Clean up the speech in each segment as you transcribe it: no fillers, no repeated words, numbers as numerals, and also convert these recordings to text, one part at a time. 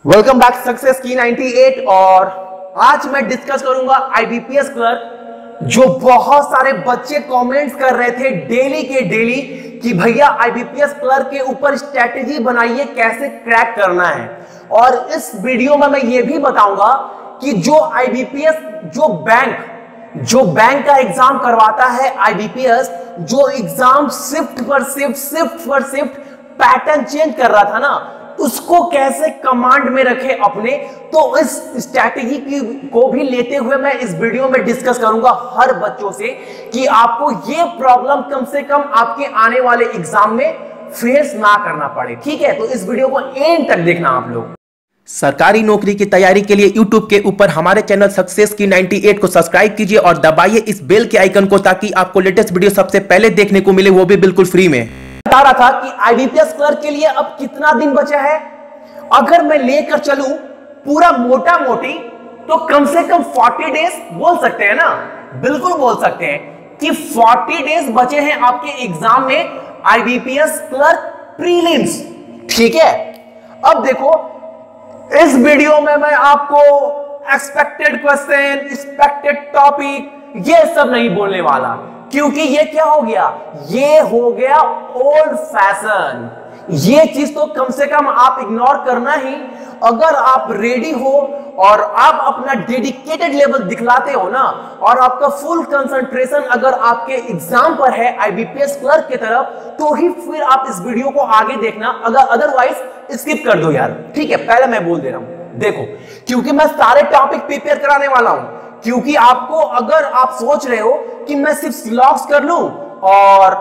Welcome back success की 98। और आज मैं डिस्कस करूंगा आईबीपीएस क्लर्क, जो बहुत सारे बच्चे कमेंट्स कर रहे थे डेली के डेली कि भैया आईबीपीएस क्लर्क के ऊपर स्ट्रेटेजी बनाइए कैसे क्रैक करना है। और इस वीडियो में मैं ये भी बताऊंगा कि जो आईबीपीएस जो बैंक का एग्जाम करवाता है आईबीपीएस, जो एग्जाम शिफ्ट पर शिफ्ट पैटर्न चेंज कर रहा था ना, उसको कैसे कमांड में रखे अपने। तो इस स्ट्रैटेजी को भी लेते हुए मैं इस वीडियो में डिस्कस करूंगा हर बच्चों से कि आपको ये प्रॉब्लम कम से कम आपके आने वाले एग्जाम में फेस ना करना पड़े। ठीक है, तो इस वीडियो को एंड तक देखना आप लोग। सरकारी नौकरी की तैयारी के लिए YouTube के ऊपर हमारे चैनल सक्सेस की 98 को सब्सक्राइब कीजिए और दबाइए इस बेल के आइकन को, ताकि आपको लेटेस्ट वीडियो सबसे पहले देखने को मिले, वो भी बिल्कुल फ्री में। बता रहा था कि आईबीपीएस क्लर्क के लिए अब कितना दिन बचा है। अगर मैं लेकर चलूं पूरा मोटा मोटी तो कम से कम 40 डेज बोल सकते हैं ना, बिल्कुल बोल सकते हैं कि 40 डेज बचे हैं आपके एग्जाम में आईबीपीएस क्लर्क प्रीलिम्स। ठीक है, अब देखो इस वीडियो में मैं आपको एक्सपेक्टेड क्वेश्चन, एक्सपेक्टेड टॉपिक ये सब नहीं बोलने वाला, क्योंकि ये क्या हो गया, ये हो गया ओल्ड फैशन। ये चीज तो कम से कम आप इग्नोर करना ही। अगर आप रेडी हो और आप अपना डेडिकेटेड लेवल दिखलाते हो ना, और आपका फुल कंसंट्रेशन अगर आपके एग्जाम पर है आईबीपीएस क्लर्क की तरफ, तो ही फिर आप इस वीडियो को आगे देखना, अगर अदरवाइज स्किप कर दो यार। ठीक है, पहले मैं बोल दे रहा हूं, देखो क्योंकि मैं सारे टॉपिक प्रिपेयर कराने वाला हूं, क्योंकि आपको अगर आप सोच रहे हो कि मैं सिर्फ सिलॉक्स कर लूं और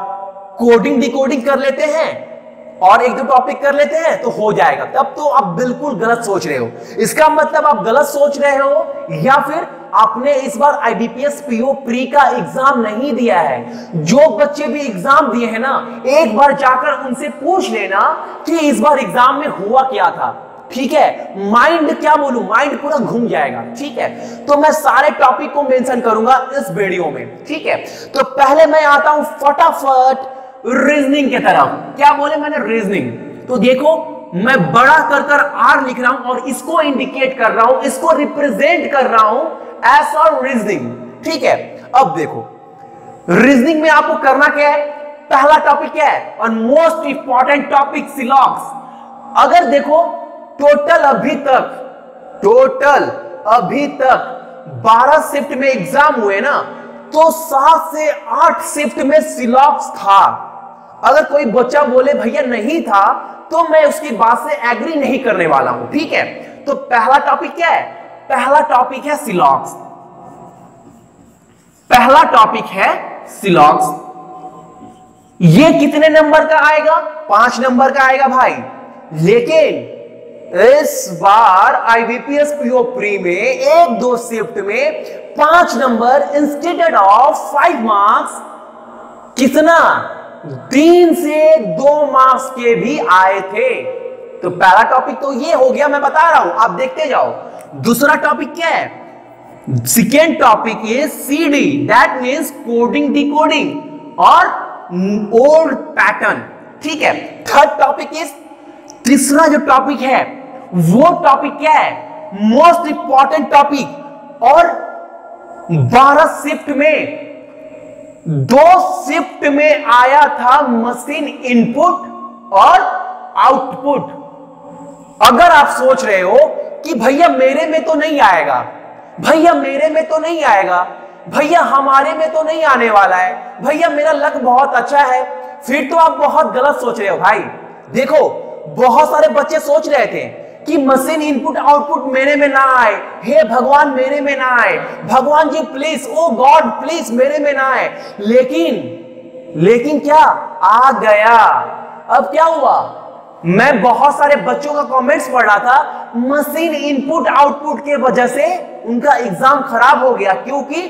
कोडिंग डिकोडिंग कर लेते हैं और एक दो टॉपिक कर लेते हैं तो हो जाएगा, तब तो आप बिल्कुल गलत सोच रहे हो। इसका मतलब आप गलत सोच रहे हो, या फिर आपने इस बार आईबीपीएस पीओ प्री का एग्जाम नहीं दिया है। जो बच्चे भी एग्जाम दिए हैं ना, एक बार जाकर उनसे पूछ लेना कि इस बार एग्जाम में हुआ क्या था। ठीक है, माइंड क्या बोलूं, माइंड पूरा घूम जाएगा। ठीक है, तो मैं सारे टॉपिक को मेंशन करूंगा इस वीडियो में। ठीक है, तो पहले मैं आता हूं फटाफट रीजनिंग की तरफ। क्या बोले मैंने, रीजनिंग। तो देखो मैं बड़ा कर आर लिख रहा हूं और इसको इंडिकेट कर रहा हूं, इसको रिप्रेजेंट कर रहा हूं एस और रीजनिंग। ठीक है, अब देखो रीजनिंग में आपको करना क्या है, पहला टॉपिक क्या है और मोस्ट इंपॉर्टेंट टॉपिक सिलॉक्स। अगर देखो टोटल अभी तक 12 शिफ्ट में एग्जाम हुए ना, तो 7 से 8 शिफ्ट में सिलॉक्स था। अगर कोई बच्चा बोले भैया नहीं था, तो मैं उसकी बात से एग्री नहीं करने वाला हूं। ठीक है, तो पहला टॉपिक क्या है, पहला टॉपिक है सिलॉक्स। पहला टॉपिक है सिलॉक्स। ये कितने नंबर का आएगा, 5 नंबर का आएगा भाई। लेकिन इस बार आईबीपीएस पीओ प्री में एक दो शिफ्ट में 5 नंबर इंस्टेड ऑफ 5 मार्क्स, कितना 3 से 2 मार्क्स के भी आए थे। तो पहला टॉपिक तो ये हो गया, मैं बता रहा हूं, आप देखते जाओ। दूसरा टॉपिक क्या है, सेकेंड टॉपिक ये CD, that means coding decoding और ओल्ड पैटर्न। ठीक है, थर्ड टॉपिक इज, तीसरा जो टॉपिक है वो टॉपिक क्या है, मोस्ट इंपॉर्टेंट टॉपिक। और 12 शिफ्ट में 2 शिफ्ट में आया था मशीन इनपुट और आउटपुट। अगर आप सोच रहे हो कि भैया मेरे में तो नहीं आएगा, भैया मेरे में तो नहीं आएगा, भैया हमारे में तो नहीं आने वाला है, भैया मेरा लक बहुत अच्छा है, फिर तो आप बहुत गलत सोच रहे हो भाई। देखो बहुत सारे बच्चे सोच रहे थे कि मशीन इनपुट आउटपुट मेरे में ना आए, हे भगवान मेरे में ना आए, भगवान जी प्लीज, ओ गॉड प्लीज मेरे में ना आए। लेकिन क्या आ गया। अब क्या हुआ, मैं बहुत सारे बच्चों का कमेंट्स पढ़ रहा था, मशीन इनपुट आउटपुट के वजह से उनका एग्जाम खराब हो गया, क्योंकि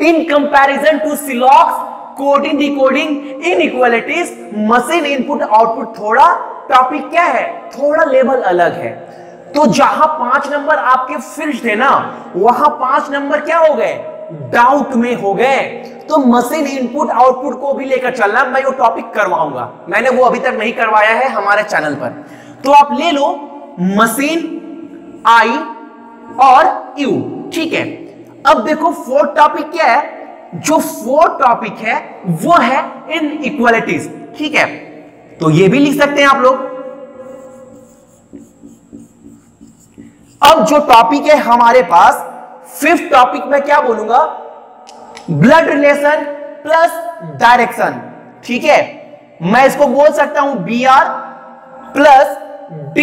in comparison to syllogisms, coding decoding, inequalities, machine input output थोड़ा टॉपिक क्या है, थोड़ा लेवल अलग है। तो जहां 5 नंबर आपके फिक्स थे ना, वहां 5 नंबर क्या हो गए, डाउट में हो गए। तो मशीन इनपुट आउटपुट को भी लेकर चलना, मैं वो टॉपिक करवाऊंगा, मैंने वो अभी तक नहीं करवाया है हमारे चैनल पर। तो आप ले लो मशीन आई और यू। ठीक है, अब देखो फोर्थ टॉपिक क्या है, जो फोर्थ टॉपिक है वो है इनइक्वालिटीज। ठीक है, तो ये भी लिख सकते हैं आप लोग। अब जो टॉपिक है हमारे पास फिफ्थ टॉपिक में क्या बोलूंगा, ब्लड रिलेशन प्लस डायरेक्शन। ठीक है, मैं इसको बोल सकता हूं BR plus D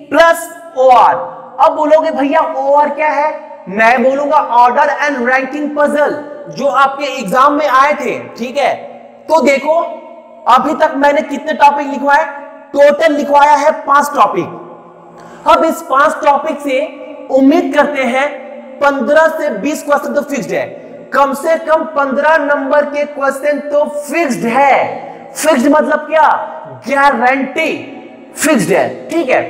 plus OR। अब बोलोगे भैया OR क्या है, मैं बोलूंगा ऑर्डर एंड रैंकिंग पजल, जो आपके एग्जाम में आए थे। ठीक है, तो देखो अभी तक मैंने कितने टॉपिक लिखवाए, टोटल लिखवाया है 5 टॉपिक। अब इस 5 टॉपिक से उम्मीद करते हैं 15 से 20 क्वेश्चन तो फिक्स्ड है, कम से कम 15 नंबर के क्वेश्चन तो फिक्स्ड है। फिक्स्ड मतलब क्या, गारंटी फिक्स्ड है। ठीक है,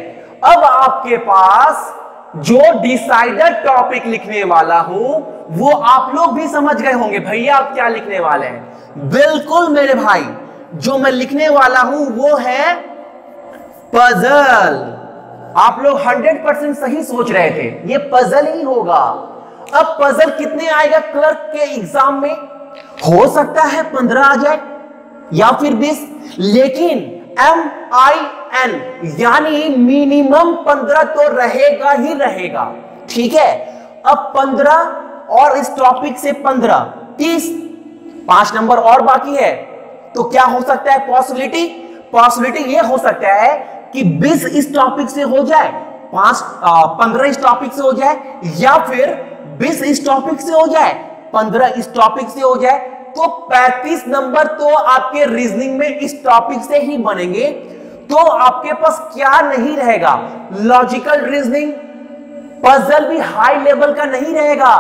अब आपके पास जो डिसाइडर टॉपिक लिखने वाला हूं वो आप लोग भी समझ गए होंगे भैया आप क्या लिखने वाले हैं। बिल्कुल मेरे भाई, जो मैं लिखने वाला हूं वो है पजल। आप लोग 100% सही सोच रहे थे, ये पजल ही होगा। अब पजल कितने आएगा क्लर्क के एग्जाम में, हो सकता है 15 आ जाए या फिर 20, लेकिन MIN यानी मिनिमम 15 तो रहेगा ही रहेगा। ठीक है, अब 15 और इस टॉपिक से 15 30, 5 नंबर और बाकी है, तो क्या हो सकता है पॉसिबिलिटी ये हो सकता है कि 20 इस टॉपिक से हो जाए, 15 इस टॉपिक से हो जाए, या फिर 20 इस टॉपिक से हो जाए, 15 इस टॉपिक से हो जाए, तो 35 नंबर तो आपके रीजनिंग में इस टॉपिक से ही बनेंगे। तो आपके पास क्या नहीं रहेगा, लॉजिकल रीजनिंग, पजल भी हाई लेवल का नहीं रहेगा।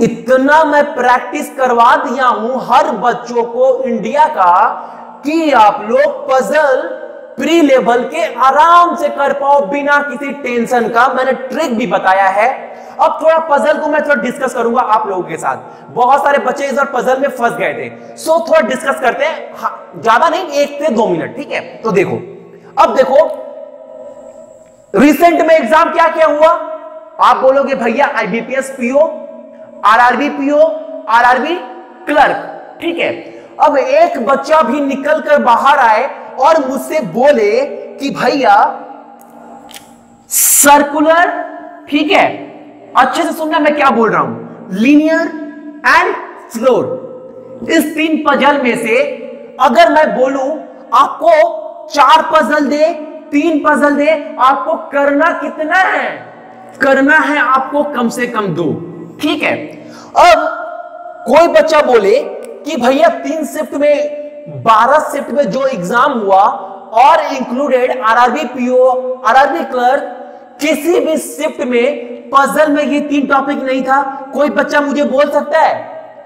इतना मैं प्रैक्टिस करवा दिया हूं हर बच्चों को इंडिया का कि आप लोग पजल प्री लेवल के आराम से कर पाओ बिना किसी टेंशन का। मैंने ट्रिक भी बताया है। अब थोड़ा पजल को मैं थोड़ा डिस्कस करूंगा आप लोगों के साथ। बहुत सारे बच्चे इस बार पजल में फंस गए थे, सो थोड़ा डिस्कस करते हैं, ज्यादा नहीं, 1 से 2 मिनट। ठीक है, तो देखो, अब देखो रिसेंट में एग्जाम क्या क्या हुआ। आप बोलोगे भैया IBPS PO, RRB PO, RRB clerk. ठीक है, अब एक बच्चा भी निकल कर बाहर आए और मुझसे बोले कि भैया सर्कुलर, ठीक है, अच्छे से सुनना मैं क्या बोल रहा हूं, लीनियर एंड फ्लोर, इस 3 पजल में से अगर मैं बोलूं आपको 4 पजल दे, 3 पजल दे, आपको करना कितना है, करना है आपको कम से कम 2। ठीक है, अब कोई बच्चा बोले कि भैया 3 शिफ्ट में 12 शिफ्ट में जो एग्जाम हुआ और included RRB PO, RRB clerk, किसी भी शिफ्ट में पजल में ये 3 टॉपिक नहीं था। कोई बच्चा मुझे बोल सकता है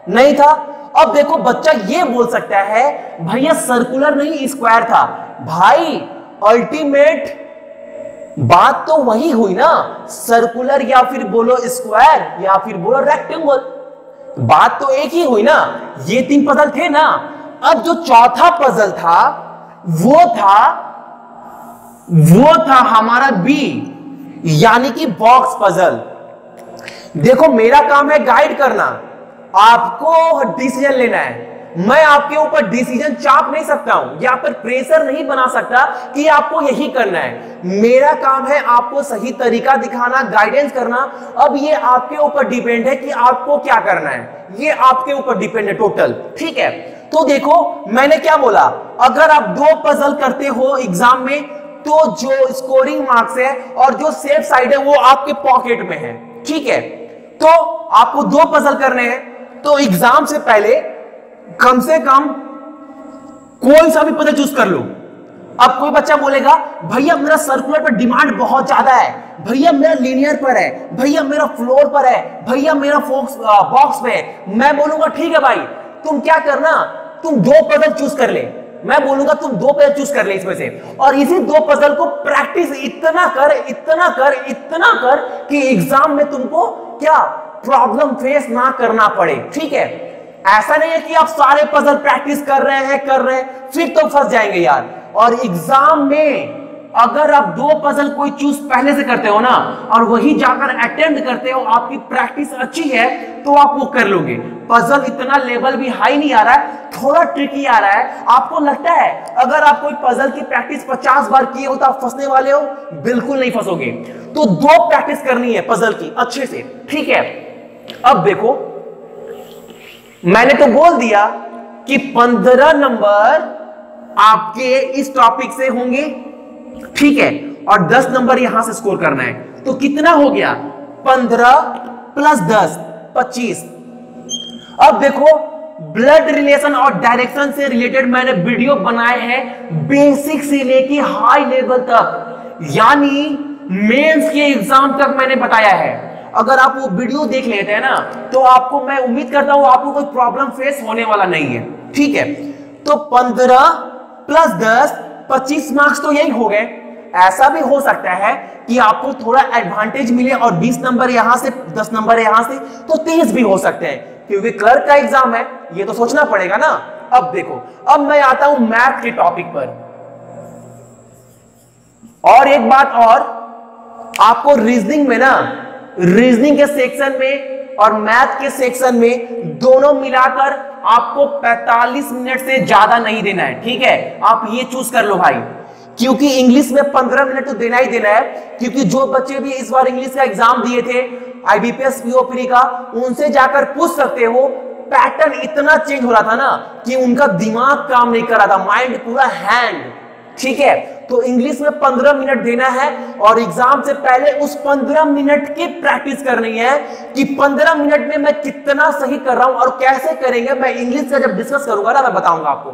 नहीं था। अब देखो बच्चा ये बोल सकता है भैया सर्कुलर नहीं स्क्वायर था। भाई अल्टीमेट बात तो वही हुई ना, सर्कुलर या फिर बोलो स्क्वायर या फिर बोलो रेक्टेंगल, बात तो एक ही हुई ना। ये 3 पजल थे ना। अब जो चौथा पजल था वो था हमारा बी, यानी कि बॉक्स पजल। देखो मेरा काम है गाइड करना, आपको डिसीजन लेना है। मैं आपके ऊपर डिसीजन चाप नहीं सकता हूं या फिर प्रेशर नहीं बना सकता कि आपको यही करना है। मेरा काम है आपको सही तरीका दिखाना, गाइडेंस करना। अब ये आपके ऊपर डिपेंड है कि आपको क्या करना है, ये आपके ऊपर डिपेंड है टोटल। ठीक है, तो देखो मैंने क्या बोला, अगर आप 2 पजल करते हो एग्जाम में तो जो स्कोरिंग मार्क्स है और जो सेफ साइड है वो आपके पॉकेट में है। ठीक है, तो आपको 2 पजल करने हैं, तो एग्जाम से पहले कम से कम कोई सा भी पजल चूज कर लो। अब कोई बच्चा बोलेगा भैया मेरा सर्कुलर पर डिमांड बहुत ज्यादा है, भैया मेरा लीनियर पर है, भैया मेरा फ्लोर पर है, भैया मेरा बॉक्स में है। मैं बोलूंगा ठीक है भाई, तुम क्या करना, तुम 2 पजल चूज कर ले। मैं बोलूंगा तुम 2 पजल चूज कर ले इसमें से, और इसी 2 पजल को प्रैक्टिस इतना कर कि एग्जाम में तुमको क्या प्रॉब्लम फेस ना करना पड़े। ठीक है, ऐसा नहीं है कि आप सारे पजल प्रैक्टिस कर रहे हैं फिर तो फंस जाएंगे यार। और एग्जाम में अगर आप 2 पजल कोई चूज पहले से करते हो ना और वही जाकर अटेम्प्ट करते हो, आपकी प्रैक्टिस अच्छी है तो आप वो कर लोगे। पजल इतना लेवल भी हाई नहीं आ रहा है, थोड़ा ट्रिकी आ रहा है। आपको लगता है अगर आप कोई पजल की प्रैक्टिस 50 बार किए हो तो आप फंसने वाले हो? बिल्कुल नहीं फंसोगे। तो 2 प्रैक्टिस करनी है पजल की अच्छे से, ठीक है। अब देखो, मैंने तो बोल दिया कि 15 नंबर आपके इस टॉपिक से होंगे, ठीक है, और 10 नंबर यहां से स्कोर करना है। तो कितना हो गया? 15 + 10 25। अब देखो, ब्लड रिलेशन और डायरेक्शन से रिलेटेड मैंने वीडियो बनाए हैं बेसिक से लेके हाई लेवल तक, यानी मेंस के एग्जाम तक मैंने बताया है। अगर आप वो वीडियो देख लेते हैं ना तो आपको, मैं उम्मीद करता हूं आपको कोई प्रॉब्लम फेस होने वाला नहीं है, ठीक है। तो 15 + 10 25 मार्क्स तो यही हो गए। ऐसा भी हो सकता है कि आपको थोड़ा एडवांटेज मिले और 20 नंबर यहां से 10 नंबर यहां से, तो 30 भी हो सकते हैं, क्योंकि क्लर्क का एग्जाम है, ये तो सोचना पड़ेगा ना। अब देखो, अब मैं आता हूं मैथ के टॉपिक पर। और एक बात और, आपको रीजनिंग में ना, रीजनिंग के सेक्शन में और मैथ के सेक्शन में दोनों मिलाकर आपको 45 मिनट से ज्यादा नहीं देना है, ठीक है। आप ये चूज कर लो भाई, क्योंकि इंग्लिश में 15 मिनट तो देना ही देना है, क्योंकि जो बच्चे भी इस बार इंग्लिश का एग्जाम दिए थे IBPS POP का, उनसे जाकर पूछ सकते हो। पैटर्न इतना चेंज हो रहा था ना कि उनका दिमाग काम नहीं कर रहा था, माइंड पूरा हैंग, ठीक है। तो इंग्लिश में 15 मिनट देना है और एग्जाम से पहले उस 15 मिनट की प्रैक्टिस करनी है कि 15 मिनट में मैं कितना सही कर रहा हूं और कैसे करेंगे। मैं इंग्लिश का जब डिस्कस करूंगा ना, मैं बताऊंगा आपको।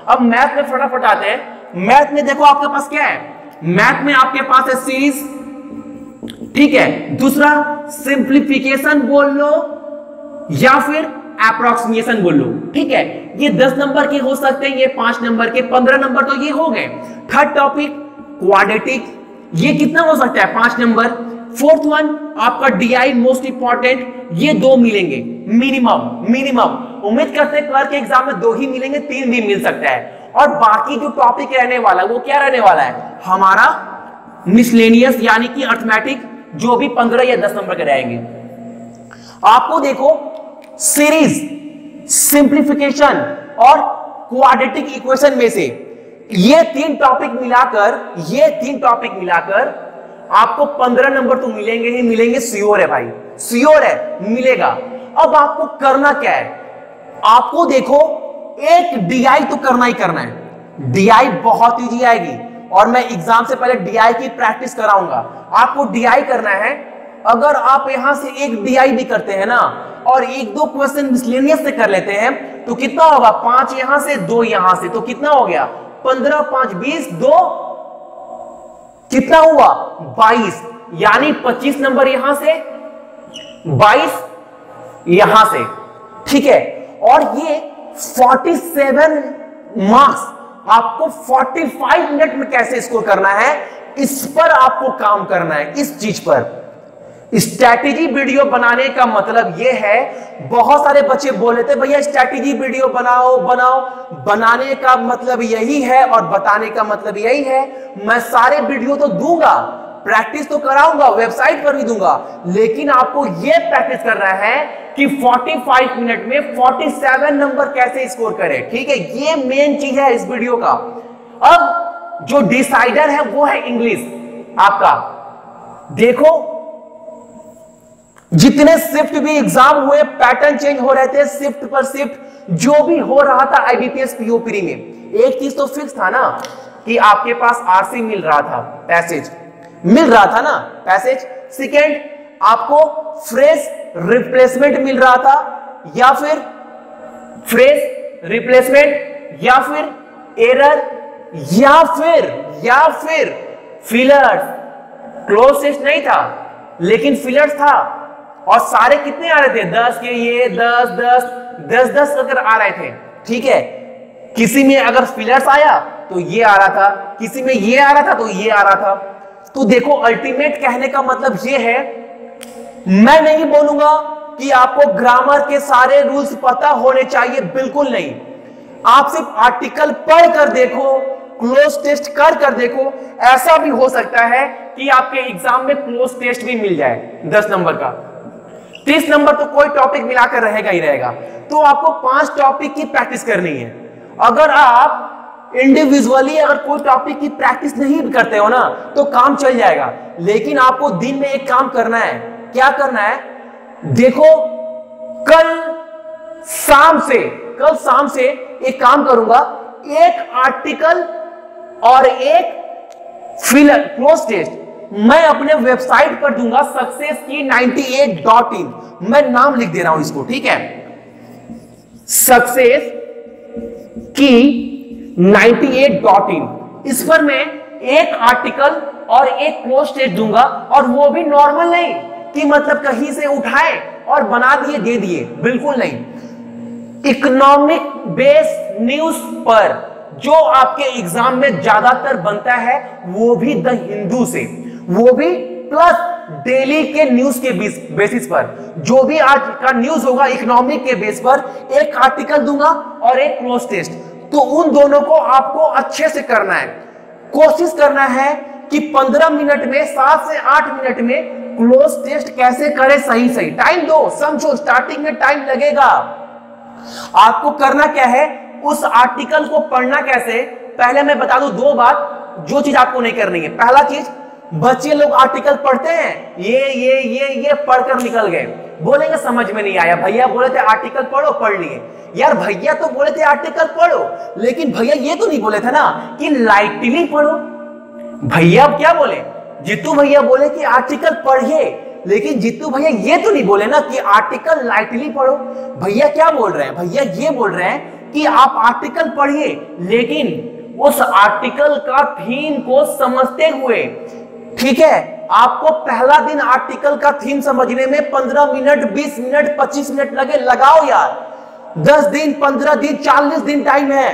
अब मैथ में फटाफट आते हैं। मैथ में देखो आपके पास क्या है, मैथ में आपके पास है सीरीज, ठीक है। दूसरा सिंप्लीफिकेशन बोल लो या फिर अप्रोक्सीमेशन बोल लो, ठीक है। ये 10 नंबर के हो सकते हैं, ये 5 नंबर के, 15 नंबर तो ये हो गए। थर्ड टॉपिक क्वाड्रेटिक, ये कितना हो सकता है? 5 नंबर। फोर्थ वन आपका DI मोस्ट इंपॉर्टेंट, ये 2 मिलेंगे मिनिमम। उम्मीद करते हैं क्लर्क के एग्जाम में 2 ही मिलेंगे, 3 भी मिल सकता है। और बाकी जो टॉपिक रहने वाला है वो क्या रहने वाला है? हमारा मिसलेनियस यानी कि अर्थमेटिक, जो भी 15 या 10 नंबर के रहेंगे। आपको देखो, सीरीज, सिंप्लीफिकेशन और क्वाड्रेटिक इक्वेशन में से ये 3 टॉपिक मिलाकर आपको 15 नंबर तो मिलेंगे ही मिलेंगे, श्योर है भाई, श्योर है, मिलेगा। अब आपको करना क्या है? आपको देखो, एक DI तो करना ही करना है। DI बहुत इजी आएगी और मैं एग्जाम से पहले DI की प्रैक्टिस कराऊंगा। आपको DI करना है। अगर आप यहां से एक DI भी करते हैं ना और 1-2 क्वेश्चन मिसलेनियस से कर लेते हैं तो कितना होगा? 5 यहां से, 2 यहां से, तो कितना हो गया? 15 5 20, 2 कितना हुआ? 22, यानी 25 नंबर यहां से, 22 यहां से, ठीक है। और ये 47 मार्क्स आपको 45 मिनट में कैसे स्कोर करना है, इस पर आपको काम करना है, इस चीज पर। स्ट्रैटेजी वीडियो बनाने का मतलब यह है, बहुत सारे बच्चे बोले थे भैया स्ट्रैटेजी वीडियो बनाओ। बनाने का मतलब यही है और बताने का मतलब यही है। मैं सारे वीडियो तो दूंगा, प्रैक्टिस तो कराऊंगा, वेबसाइट पर भी दूंगा, लेकिन आपको यह प्रैक्टिस करना है कि 45 मिनट में 47 नंबर कैसे स्कोर करें, ठीक है। ये मेन चीज है इस वीडियो का। अब जो डिसाइडर है वो है इंग्लिश आपका। देखो, जितने शिफ्ट भी एग्जाम हुए, पैटर्न चेंज हो रहे थे, शिफ्ट पर शिफ्ट जो भी हो रहा था IBPS POP में, एक चीज तो फिक्स था ना कि आपके पास RC मिल रहा था, पैसेज मिल रहा था ना, पैसेज। सेकेंड, आपको फ्रेश रिप्लेसमेंट मिल रहा था, या फिर फ्रेश रिप्लेसमेंट, या फिर एरर, या फिर फिलर्स। क्लोज टेस्ट नहीं था लेकिन फिलर्स था, और सारे कितने आ रहे थे? 10 के, ये 10 अगर आ रहे थे, ठीक है। किसी में अगर फिलर्स आया तो ये आ रहा था, किसी में ये आ रहा था तो ये आ रहा था। तो देखो, अल्टीमेट कहने का मतलब ये है, मैं नहीं बोलूंगा कि आपको ग्रामर के सारे रूल्स पता होने चाहिए, बिल्कुल नहीं। आप सिर्फ आर्टिकल पढ़कर देखो, क्लोज टेस्ट कर देखो, ऐसा भी हो सकता है कि आपके एग्जाम में क्लोज टेस्ट भी मिल जाए 10 नंबर का। 30 नंबर तो कोई टॉपिक मिलाकर रहेगा ही रहेगा। तो आपको 5 टॉपिक की प्रैक्टिस करनी है। अगर आप इंडिविजुअली अगर कोई टॉपिक की प्रैक्टिस नहीं करते हो ना तो काम चल जाएगा, लेकिन आपको दिन में एक काम करना है। क्या करना है? देखो, कल शाम से एक काम करूंगा, एक आर्टिकल और एक क्लोज टेस्ट मैं अपने वेबसाइट पर दूंगा, successkey98.in। मैं नाम लिख दे रहा हूं इसको, ठीक है? successkey98.in। इस पर मैं एक आर्टिकल और एक क्लोज टेस्ट दूंगा, और वो भी नॉर्मल नहीं कि मतलब कहीं से उठाए और बना दिए दे दिए, बिल्कुल नहीं। इकोनॉमिक बेस्ड न्यूज पर जो आपके एग्जाम में ज्यादातर बनता है वो भी द हिंदू से, वो भी प्लस डेली के न्यूज के बेसिस पर जो भी आज का न्यूज होगा इकोनॉमिक के बेस पर एक आर्टिकल दूंगा और एक क्लोज टेस्ट। तो उन दोनों को आपको अच्छे से करना है। कोशिश करना है कि 15 मिनट में 7 से 8 मिनट में क्लोज टेस्ट कैसे करें, सही टाइम दो, समझो स्टार्टिंग में टाइम लगेगा। आपको करना क्या है, उस आर्टिकल को पढ़ना कैसे, पहले मैं बता दूं 2 बात जो चीज आपको नहीं करनी है। पहला चीज, बच्चे लोग आर्टिकल पढ़ते हैं, ये पढ़कर निकल गए, बोलेंगे समझ में नहीं आया, भैया बोले थे आर्टिकल पढ़ो, पढ़ लिए। यार भैया तो बोले थे आर्टिकल पढ़ो, लेकिन भैया ये तो नहीं बोले थे ना कि लाइटली पढ़ो। भैया क्या बोले? जीतू भैया बोले कि आर्टिकल पढ़िए, लेकिन जीतू भैया ये तो नहीं बोले ना कि आर्टिकल लाइटली पढ़ो। भैया क्या बोल रहे हैं? भैया ये बोल रहे हैं कि आप आर्टिकल पढ़िए, लेकिन उस आर्टिकल का थीम को समझते हुए, ठीक है? आपको पहला दिन आर्टिकल का थीम समझने में 15 मिनट, 20 मिनट, 25 मिनट लगे, लगाओ यार। 10 दिन, 15 दिन, 40 दिन टाइम है।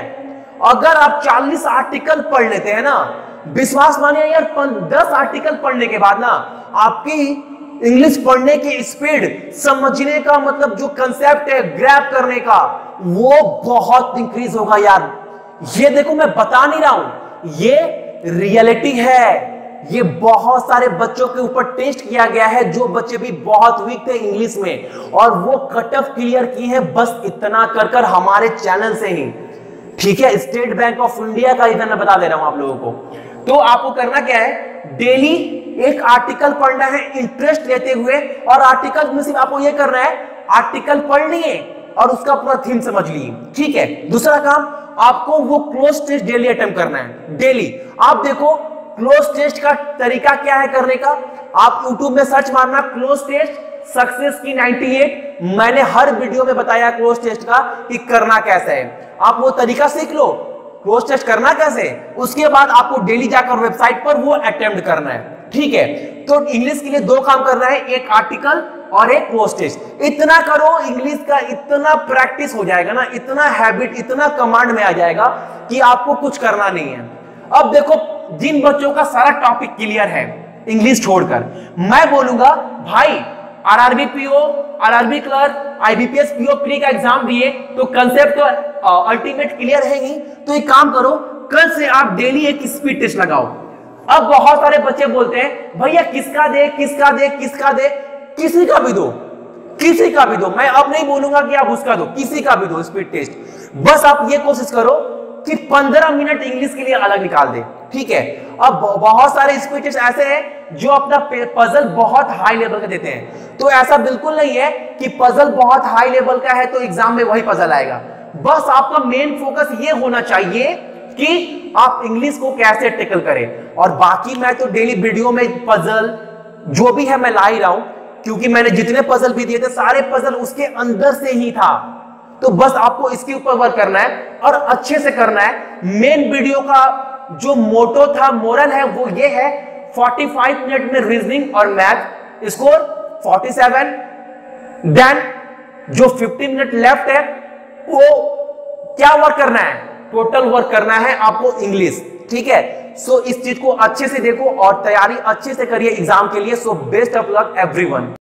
अगर आप 40 आर्टिकल पढ़ लेते हैं ना, विश्वास मानिए यार, 10 आर्टिकल पढ़ने के बाद ना आपकी इंग्लिश पढ़ने की स्पीड, समझने का मतलब जो कंसेप्ट है ग्रैब करने का, वो बहुत इंक्रीज होगा यार। ये देखो, मैं बता नहीं रहा हूं, ये रियलिटी है। ये बहुत सारे बच्चों के ऊपर टेस्ट किया गया है, जो बच्चे भी बहुत वीक थे इंग्लिश में, और वो कट ऑफ क्लियर किए हैं बस इतना कर हमारे चैनल से ही, ठीक है? स्टेट बैंक ऑफ इंडिया का इधर मैं बता दे रहा हूं आप लोगों को। तो आपको करना क्या है, डेली एक आर्टिकल पढ़ना है इंटरेस्ट लेते हुए, और आर्टिकल में सिर्फ आपको ये करना है, आर्टिकल पढ़ लिए और उसका पूरा थीम समझ लिए, ठीक है? दूसरा काम, आपको वो क्लोज टेस्ट डेली अटेम्प्ट करना है, डेली। आप देखो क्लोज टेस्ट का तरीका क्या है करने का, आप YouTube में सर्च मारना क्लोज टेस्ट successkey98। मैंने हर वीडियो में बताया क्लोज टेस्ट का कि करना कैसे है। आप वो तरीका सीख लो, क्लोज टेस्ट करना कैसे, उसके बाद आपको डेली जाकर वेबसाइट पर वो अटेम्प्ट करना है, ठीक है? तो इंग्लिश के लिए 2 काम करना है, एक आर्टिकल और एक क्लोज टेस्ट। इतना करो, इंग्लिश का इतना प्रैक्टिस हो जाएगा ना, इतना हैबिट, इतना कमांड में आ जाएगा कि आपको कुछ करना नहीं है। अब देखो, जिन बच्चों का सारा टॉपिक क्लियर है इंग्लिश छोड़कर, मैं बोलूंगा भाई RRB PO, RRB clerk, IBPS PO pre का एग्जाम दिए तो कंसेप्ट तो अल्टीमेट क्लियर है ही। तो एक काम करो, कल से आप डेली एक स्पीड टेस्ट लगाओ। अब बहुत सारे बच्चे बोलते हैं भैया किसका दे, किसका दे, किसका दे, किसी का भी दो, किसी का भी दो। मैं अब नहीं बोलूंगा कि आप उसका दो, किसी का भी दो स्पीड टेस्ट। बस आप ये कोशिश करो कि 15 मिनट इंग्लिश के लिए अलग निकाल दे, ठीक है? अब बहुत सारे स्पीड टेस्ट ऐसे हैं जो अपना पजल बहुत हाई लेवल का देते हैं, तो ऐसा बिल्कुल नहीं है कि पजल बहुत हाई लेवल का है तो एग्जाम में वही पजल आएगा। बस आपका मेन फोकस ये होना चाहिए कि आप इंग्लिश को कैसे टैकल करें। और बाकी मैं तो डेली वीडियो में पजल जो भी है मैं ला ही रहा हूं, क्योंकि मैंने जितने पजल भी दिए थे सारे पजल उसके अंदर से ही था। तो बस आपको इसके ऊपर वर्क करना है और अच्छे से करना है। मेन वीडियो का जो मोटो था, मोरल है, वो ये है 45 मिनट में रीजनिंग और मैथ, स्कोर 47। देन जो 15 मिनट लेफ्ट है वो क्या वर्क करना है, टोटल वर्क करना है आपको इंग्लिश, ठीक है? सो इस चीज को अच्छे से देखो और तैयारी अच्छे से करिए एग्जाम के लिए। So best of luck everyone.